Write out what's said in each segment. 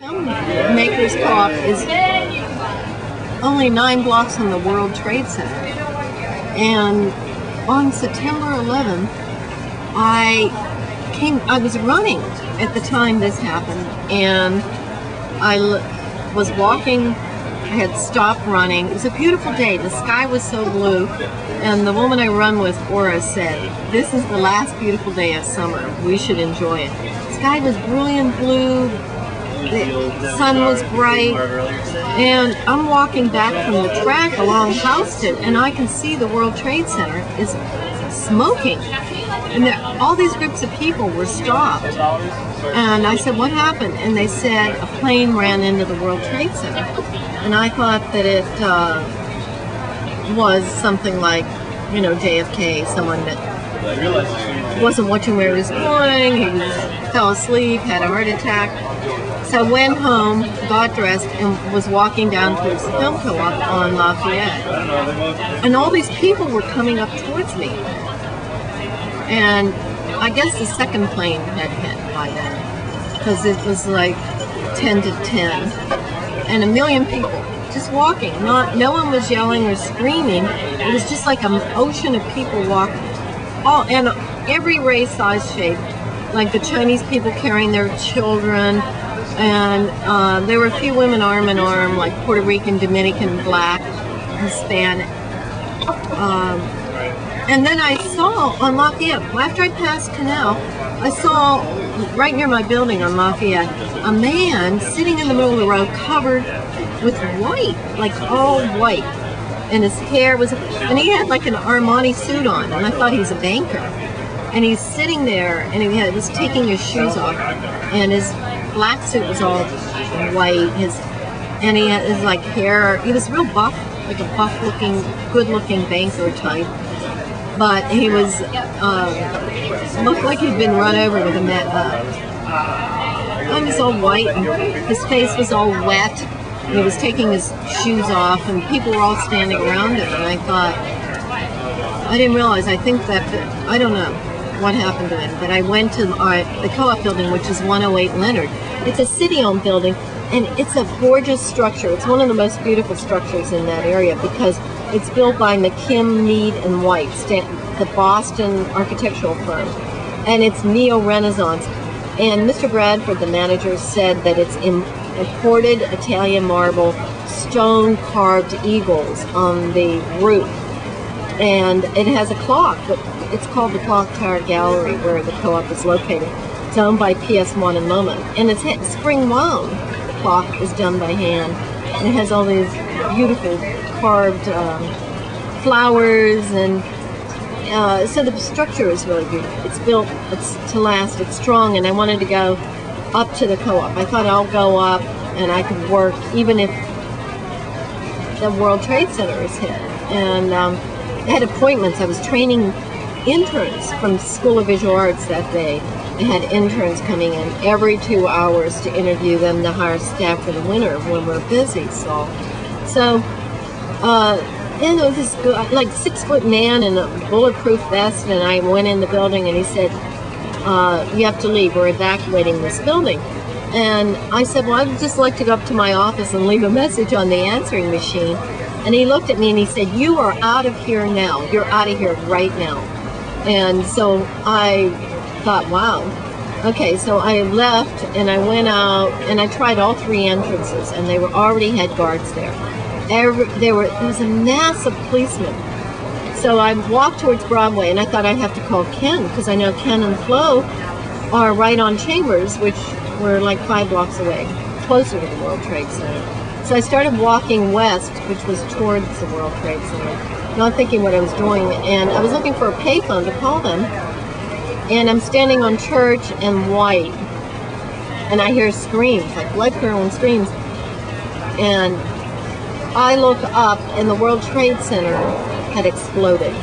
Film-makers Co-op is only 9 blocks from the World Trade Center. And on September 11th, I was running at the time this happened, and I was walking. I had stopped running. It was a beautiful day. The sky was so blue, and the woman I run with, Aura, said, "This is the last beautiful day of summer. We should enjoy it." The sky was brilliant blue. The sun was bright, and I'm walking back from the track along Houston, and I can see the World Trade Center is smoking, and all these groups of people were stopped. And I said, "What happened?" And they said a plane ran into the World Trade Center. And I thought that it was something like, you know, JFK, someone that wasn't watching where he was going, he fell asleep, had a heart attack. So I went home, got dressed, and was walking down towards the film co-op on Lafayette. And all these people were coming up towards me. And I guess the second plane had hit by then, because it was like 10 to 10. And a million people just walking. No one was yelling or screaming. It was just like an ocean of people walking. And every race, size, shape. Like the Chinese people carrying their children. And there were a few women arm in arm, like Puerto Rican, Dominican, Black, Hispanic. And then I saw on Lafayette, after I passed Canal, I saw right near my building on Lafayette, a man sitting in the middle of the road covered with white, like all white. And his hair was, and he had like an Armani suit on, and I thought he was a banker. And he's sitting there, and he was taking his shoes off, and his black suit was all white, and he had his like hair, he was real buff, like a buff looking, good looking banker type. But he was, looked like he'd been run over with a Met. He was all white, and his face was all wet. And he was taking his shoes off, and people were all standing around him. And I thought, I didn't realize, I think that, I don't know what happened to him, but I went to the co-op building, which is 108 Leonard. It's a city-owned building, and it's a gorgeous structure. It's one of the most beautiful structures in that area because it's built by McKim, Mead & White, the Boston architectural firm, and it's neo-Renaissance. And Mr. Bradford, the manager, said that it's imported Italian marble, stone-carved eagles on the roof, and it has a clock, but it's called the Clock Tower Gallery, where the co-op is located. It's owned by PS1 and Loma, and it's spring-wound. The clock is done by hand, and it has all these beautiful carved flowers, and so the structure is really beautiful. It's built, it's to last, it's strong, and I wanted to go up to the co-op. I thought I'll go up and I could work even if the World Trade Center is hit. And I had appointments. I was training interns from School of Visual Arts that day. I had interns coming in every 2 hours to interview them to hire staff for the winter when we're busy. So and there was this like 6-foot man in a bulletproof vest, and I went in the building, and he said, "You have to leave. We're evacuating this building." And I said, "Well, I'd just like to go up to my office and leave a message on the answering machine." And he looked at me and he said, "You are out of here now. You're out of here right now." And so I thought, wow. Okay, so I left and I went out and I tried all 3 entrances, and they already had guards there. There was a mass of policemen. So I walked towards Broadway, and I thought I'd have to call Ken, because I know Ken and Flo are right on Chambers, which were like 5 blocks away, closer to the World Trade Center. So I started walking west, which was towards the World Trade Center, not thinking what I was doing, and I was looking for a payphone to call them, and I'm standing on Church and White, and I hear screams, like blood-curdling screams, and I look up, and the World Trade Center had exploded.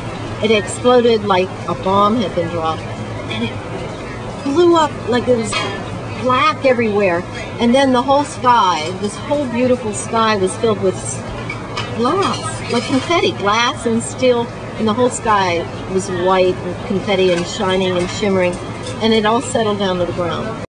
It exploded like a bomb had been dropped, and it blew up like it was black everywhere. And then the whole sky, this whole beautiful sky, was filled with glass, like confetti, glass and steel, and the whole sky was white and confetti and shining and shimmering, and it all settled down to the ground.